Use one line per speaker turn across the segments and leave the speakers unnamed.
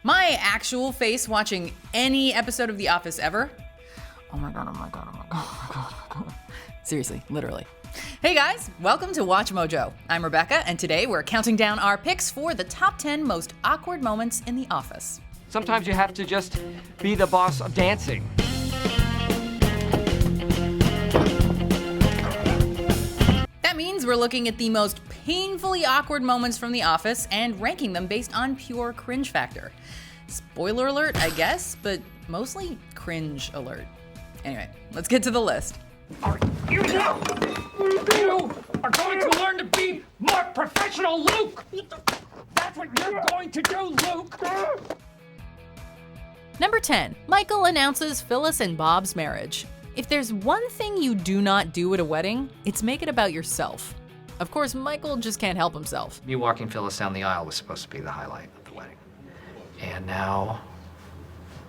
My actual face watching any episode of The Office ever? Oh my god, oh my god, oh my god, oh my god, oh my god. Seriously, literally. Hey guys, welcome to Watch Mojo. I'm Rebecca, and today we're counting down our picks for the top 10 most awkward moments in The Office.
Sometimes you have to just be the boss of dancing.
That means we're looking at the most painfully awkward moments from The Office and ranking them based on pure cringe factor. Spoiler alert, I guess, but mostly cringe alert. Anyway, let's get to the list.
You are going to learn to be more professional, Luke! That's what you're going to do, Luke!
Number 10, Michael announces Phyllis and Bob's marriage. If there's one thing you do not do at a wedding, it's make it about yourself. Of course, Michael just can't help himself.
Me walking Phyllis down the aisle was supposed to be the highlight of the wedding. And now,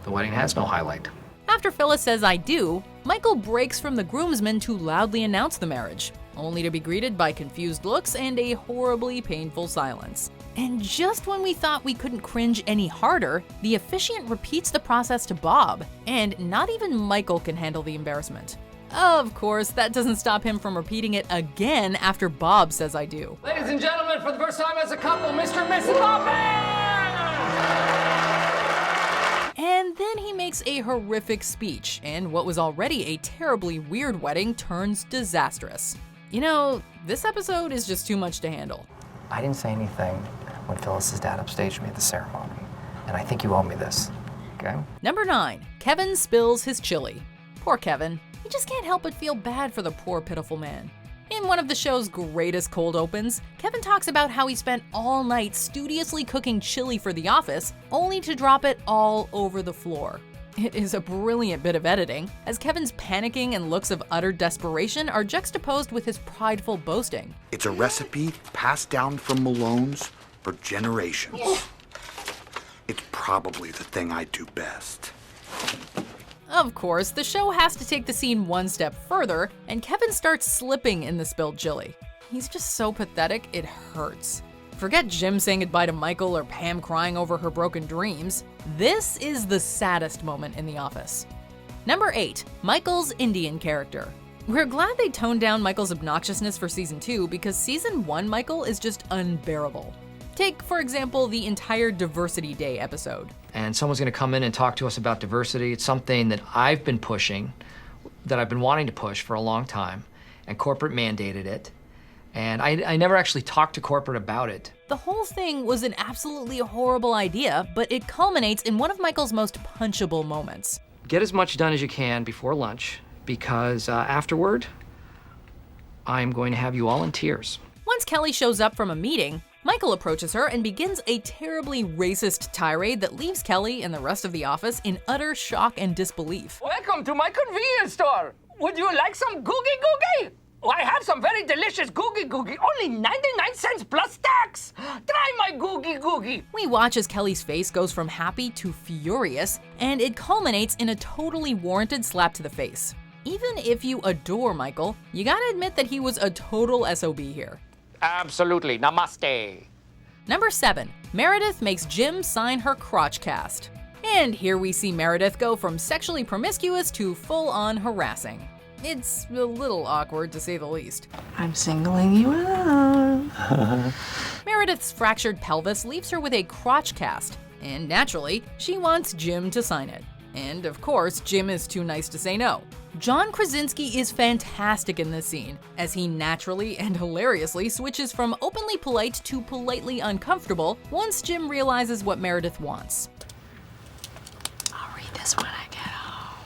the wedding has no highlight.
After Phyllis says I do, Michael breaks from the groomsmen to loudly announce the marriage, only to be greeted by confused looks and a horribly painful silence. And just when we thought we couldn't cringe any harder, the officiant repeats the process to Bob, and not even Michael can handle the embarrassment. Of course, that doesn't stop him from repeating it again after Bob says I do.
Ladies and gentlemen, for the first time as a couple, Mr. and Mrs. Bobby!
And then he makes a horrific speech, and what was already a terribly weird wedding turns disastrous. You know, this episode is just too much to handle.
I didn't say anything when Phyllis's dad upstaged me at the ceremony, and I think you owe me this, okay?
Number 9, Kevin spills his chili. Poor Kevin. He just can't help but feel bad for the poor, pitiful man. In one of the show's greatest cold opens, Kevin talks about how he spent all night studiously cooking chili for The Office, only to drop it all over the floor. It is a brilliant bit of editing, as Kevin's panicking and looks of utter desperation are juxtaposed with his prideful boasting.
It's a recipe passed down from Malone's for generations. It's probably the thing I do best.
Of course, the show has to take the scene one step further, and Kevin starts slipping in the spilled chili. He's just so pathetic, it hurts. Forget Jim saying goodbye to Michael or Pam crying over her broken dreams. This is the saddest moment in The Office. Number 8, Michael's Indian character. We're glad they toned down Michael's obnoxiousness for season 2 because season 1 Michael is just unbearable. Take, for example, the entire Diversity Day episode.
And someone's gonna come in and talk to us about diversity. It's something that I've been pushing, that I've been wanting to push for a long time, and corporate mandated it. And I never actually talked to corporate about it.
The whole thing was an absolutely horrible idea, but it culminates in one of Michael's most punchable moments.
Get as much done as you can before lunch, because afterward, I'm going to have you all in tears.
Once Kelly shows up from a meeting, Michael approaches her and begins a terribly racist tirade that leaves Kelly and the rest of the office in utter shock and disbelief.
Welcome to my convenience store. Would you like some googie googie? Oh, I have some very delicious googie googie, only 99 cents plus tax. Try my googie googie.
We watch as Kelly's face goes from happy to furious, and it culminates in a totally warranted slap to the face. Even if you adore Michael, you gotta admit that he was a total SOB here.
Absolutely, namaste.
Number 7, Meredith makes Jim sign her crotch cast. And here we see Meredith go from sexually promiscuous to full-on harassing. It's a little awkward to say the least.
I'm singling you out.
Meredith's fractured pelvis leaves her with a crotch cast, and naturally, she wants Jim to sign it. And of course, Jim is too nice to say no. John Krasinski is fantastic in this scene, as he naturally and hilariously switches from openly polite to politely uncomfortable once Jim realizes what Meredith wants.
I'll read this when I get home.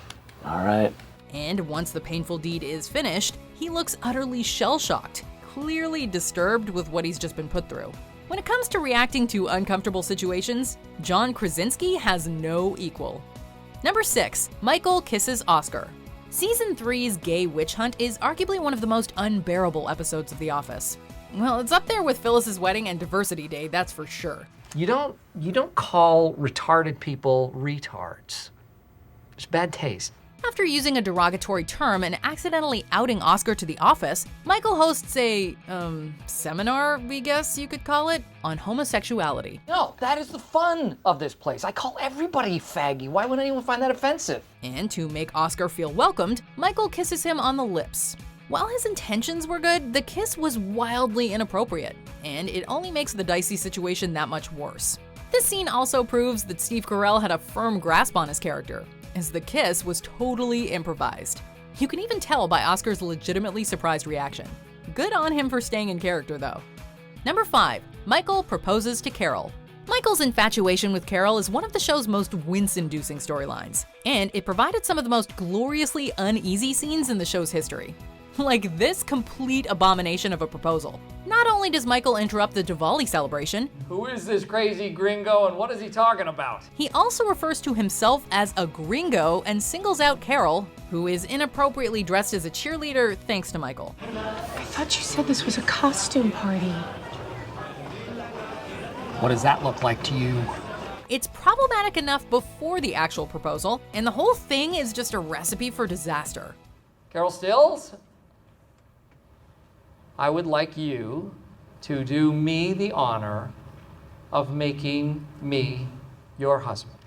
All right.
And once the painful deed is finished, he looks utterly shell-shocked, clearly disturbed with what he's just been put through. When it comes to reacting to uncomfortable situations, John Krasinski has no equal. Number 6, Michael kisses Oscar. Season 3's gay witch hunt is arguably one of the most unbearable episodes of The Office. Well, it's up there with Phyllis's wedding and Diversity Day, that's for sure.
You don't call retarded people retards. It's bad taste.
After using a derogatory term and accidentally outing Oscar to the office, Michael hosts a, seminar, we guess you could call it, on homosexuality.
No, that is the fun of this place. I call everybody faggy. Why would anyone find that offensive?
And to make Oscar feel welcomed, Michael kisses him on the lips. While his intentions were good, the kiss was wildly inappropriate, and it only makes the dicey situation that much worse. This scene also proves that Steve Carell had a firm grasp on his character, as the kiss was totally improvised. You can even tell by Oscar's legitimately surprised reaction. Good on him for staying in character, though. Number 5, Michael proposes to Carol. Michael's infatuation with Carol is one of the show's most wince-inducing storylines, and it provided some of the most gloriously uneasy scenes in the show's history. Like this complete abomination of a proposal. Not only does Michael interrupt the Diwali celebration,
Who is this crazy gringo and what is he talking about?
he also refers to himself as a gringo and singles out Carol, who is inappropriately dressed as a cheerleader thanks to Michael.
I thought you said this was a costume party.
What does that look like to you?
It's problematic enough before the actual proposal, and the whole thing is just a recipe for disaster.
Carol Stills? I would like you to do me the honor of making me your husband.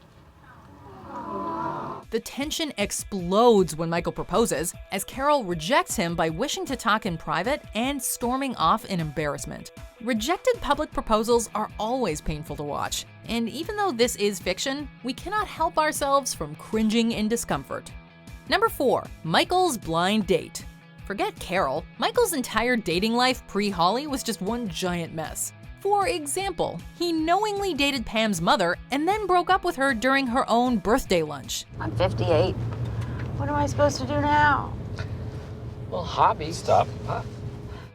The tension explodes when Michael proposes, as Carol rejects him by wishing to talk in private and storming off in embarrassment. Rejected public proposals are always painful to watch, and even though this is fiction, we cannot help ourselves from cringing in discomfort. Number 4, Michael's blind date. Forget Carol, Michael's entire dating life pre-Holly was just one giant mess. For example, he knowingly dated Pam's mother and then broke up with her during her own birthday lunch.
I'm 58. What am I supposed to do now?
Well, hobby. Stop.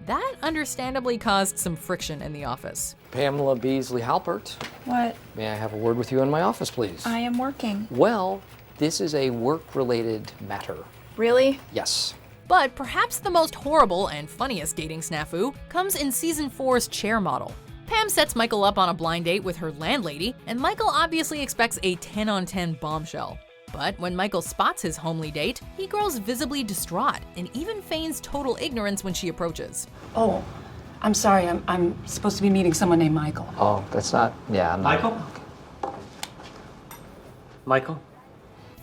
That understandably caused some friction in the office.
Pamela Beasley Halpert,
What?
may I have a word with you in my office, please?
I am working.
Well, this is a work-related matter.
Really?
Yes.
But perhaps the most horrible and funniest dating snafu comes in season 4's chair model. Pam sets Michael up on a blind date with her landlady, and Michael obviously expects a 10-on-10 bombshell. But when Michael spots his homely date, he grows visibly distraught and even feigns total ignorance when she approaches.
Oh, I'm sorry. I'm supposed to be meeting someone named Michael.
Oh, that's not, yeah, I'm not.
Michael? Michael?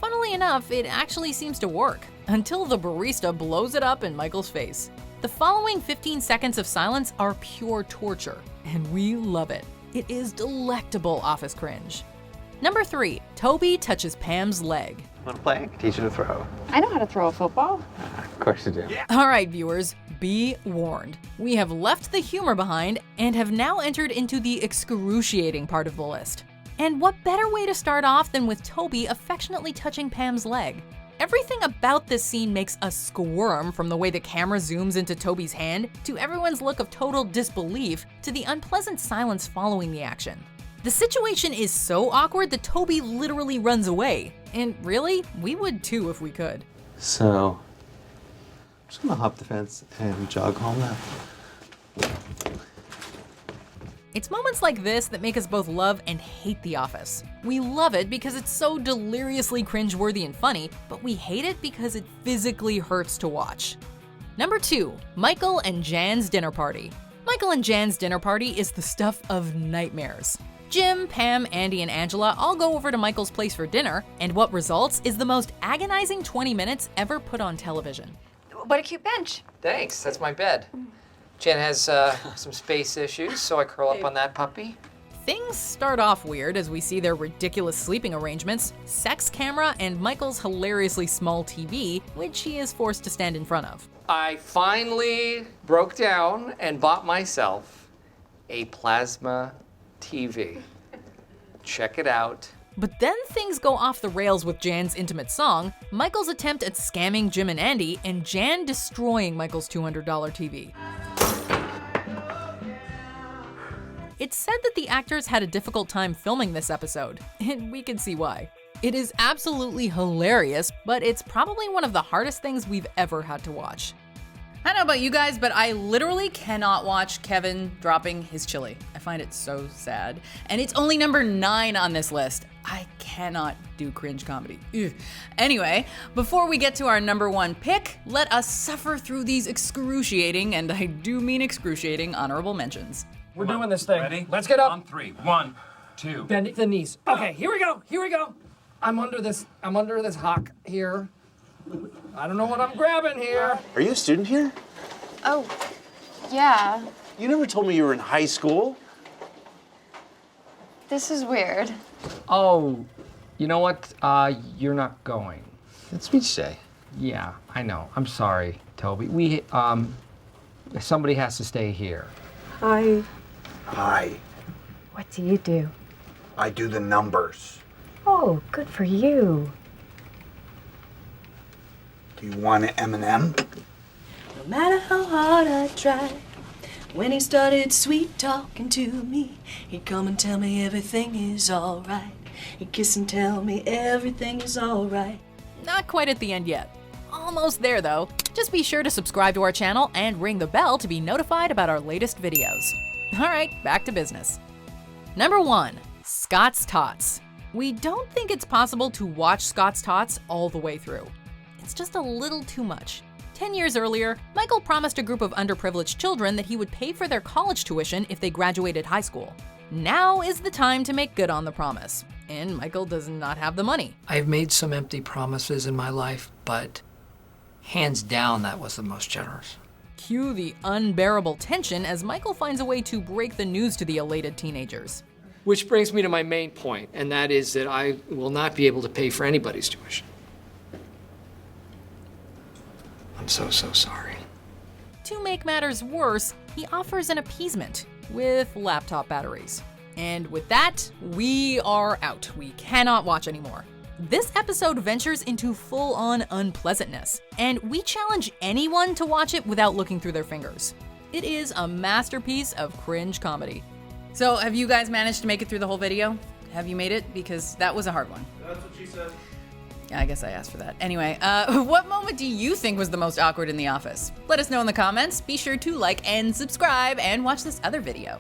Funnily enough, it actually seems to work, until the barista blows it up in Michael's face. The following 15 seconds of silence are pure torture, and we love it. It is delectable office cringe. Number 3, Toby touches Pam's leg.
Want to play? I can teach you to throw.
I know how to throw a football.
Of course you do.
All right, viewers, be warned. We have left the humor behind and have now entered into the excruciating part of the list. And what better way to start off than with Toby affectionately touching Pam's leg? Everything about this scene makes us squirm, from the way the camera zooms into Toby's hand, to everyone's look of total disbelief, to the unpleasant silence following the action. The situation is so awkward that Toby literally runs away. And really, we would too if we could.
So, I'm just gonna hop the fence and jog home now.
It's moments like this that make us both love and hate The Office. We love it because it's so deliriously cringeworthy and funny, but we hate it because it physically hurts to watch. Number 2, Michael and Jan's dinner party. Michael and Jan's dinner party is the stuff of nightmares. Jim, Pam, Andy, and Angela all go over to Michael's place for dinner, and what results is the most agonizing 20 minutes ever put on television.
What a cute bench.
Thanks, that's my bed. Jen has some space issues, so I curl up on that puppy.
Things start off weird as we see their ridiculous sleeping arrangements, sex camera, and Michael's hilariously small TV, which he is forced to stand in front of.
I finally broke down and bought myself a plasma TV. Check it out.
But then things go off the rails with Jan's intimate song, Michael's attempt at scamming Jim and Andy, and Jan destroying Michael's $200 TV. It's said that the actors had a difficult time filming this episode, and we can see why. It is absolutely hilarious, but it's probably one of the hardest things we've ever had to watch. I don't know about you guys, but I literally cannot watch Kevin dropping his chili. I find it so sad. And it's only number 9 on this list. I can't cannot do cringe comedy. Ugh. Anyway, before we get to our number one pick, let us suffer through these excruciating, and I do mean excruciating, honorable mentions.
We're doing this thing.
Ready?
Let's get up.
On 3. 1, 2.
Bend the knees. Okay, here we go. Here we go. I'm under this hock here. I don't know what I'm grabbing here.
Are you a student here?
Oh, yeah.
You never told me you were in high school.
This is weird.
Oh, you know what? You're not going.
That's what you say.
Yeah, I know. I'm sorry, Toby. Somebody has to stay here.
Hi.
What do you do?
I do the numbers.
Oh, good for you.
Do you want an M&M?
No matter how hard I tried, when he started sweet talking to me, he'd come and tell me everything is alright. He'd kiss and tell me everything is alright.
Not quite at the end yet. Almost there though. Just be sure to subscribe to our channel and ring the bell to be notified about our latest videos. Alright, back to business. Number 1, Scots Tots. We don't think it's possible to watch Scots Tots all the way through. It's just a little too much. 10 years earlier, Michael promised a group of underprivileged children that he would pay for their college tuition if they graduated high school. Now is the time to make good on the promise. And Michael does not have the money.
I've made some empty promises in my life, but hands down, that was the most generous.
Cue the unbearable tension as Michael finds a way to break the news to the elated teenagers.
Which brings me to my main point, and that is that I will not be able to pay for anybody's tuition. I'm so sorry.
To make matters worse, he offers an appeasement with laptop batteries. And with that, we are out. We cannot watch anymore. This episode ventures into full-on unpleasantness, and we challenge anyone to watch it without looking through their fingers. It is a masterpiece of cringe comedy. So, have you guys managed to make it through the whole video? Have you made it? Because that was a hard one.
That's what she said.
I guess I asked for that. Anyway, what moment do you think was the most awkward in the office? Let us know in the comments. Be sure to like and subscribe and watch this other video.